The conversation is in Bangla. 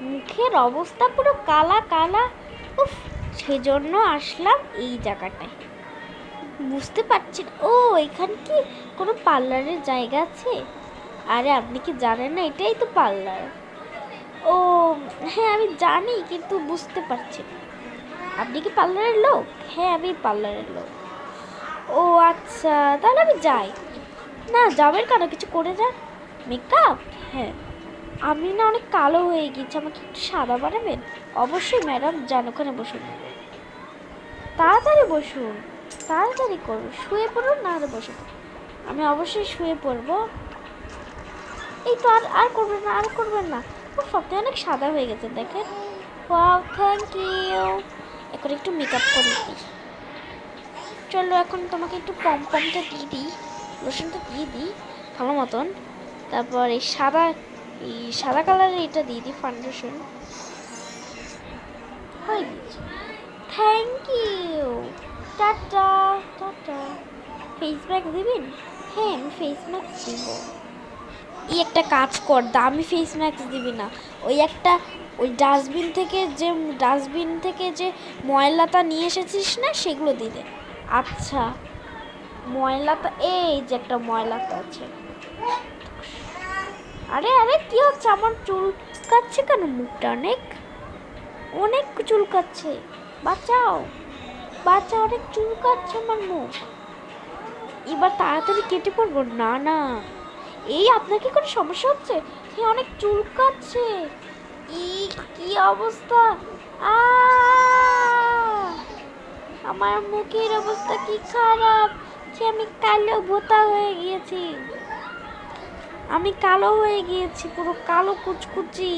মুখের অবস্থা পুরো কালা কালা। উফ, সেজন্য আসলাম এই জায়গাটায়। বুঝতে পারছি না। ও, এখানে কি কোনো পার্লারের জায়গা আছে? আরে আপনি কি জানেন না এটাই তো পার্লার? ও হ্যাঁ, আমি জানি কিন্তু বুঝতে পারছি না। আপনি কি পার্লারের লোক? হ্যাঁ, আমি পার্লারের লোক। ও আচ্ছা, তাহলে আমি যাই। না, যাবেন কেন? কিছু করে যান। মেকআপ? হ্যাঁ। আমি না অনেক কালো হয়ে গেছি, আমাকে একটু সাদা বানাবেন? অবশ্যই ম্যাডাম, যান ওখানে বসুন। তাড়াতাড়ি বসুন, তাড়াতাড়ি করুন। শুয়ে পড়ুন, না হলে বসুন। আমি অবশ্যই শুয়ে পড়বো। এই তো, আর আর করবেন না, আর করবেন না। ও, আপনি অনেক সাদা হয়ে গেছে দেখেন। Wow, thank you. এখন একটু মেকআপ করে দিই। চলো, এখন তোমাকে একটু পমটা দিয়ে দিই, লোশনটা দিয়ে দিই ভালো মতন। তারপর এই সাদা কালারের এটা দিয়ে দিই, ফাউন্ডেশন। হয়ে গেছে। Thank you. Tata tata. Face max দিবেন? হ্যাঁ, আমি ফেস ম্যাক্স দিব। এই একটা কাজ কর, দামি ফেস ম্যাক্স দিবি না। ওই ডাস্টবিন থেকে যে ময়লাটা নিয়ে এসেছিস না, সেগুলো দিয়ে দে। আচ্ছা, ময়লাটা এই যে একটা ময়লাটা আছে। আরে আরে, কি হচ্ছে? আমার চুল কাচ্ছে কেন? মুখটা অনেক অনেক চুল কাচ্ছে। বাঁচাও বাঁচাও, অনেক চুল কাচ্ছে আমার মুখ। এবার তাড়াতাড়ি কেটে পড়বো। না না, এই আপনার কি কোনো সমস্যা হচ্ছে? হ্যাঁ, অনেক চুল কাচ্ছে। কি অবস্থা! আ আমার মুখের অবস্থা কি খারাপ! যে আমি কালো ভোঁতা হয়ে গিয়েছি। আমি কালো হয়ে গিয়েছি, পুরো কালো কুচকুচি।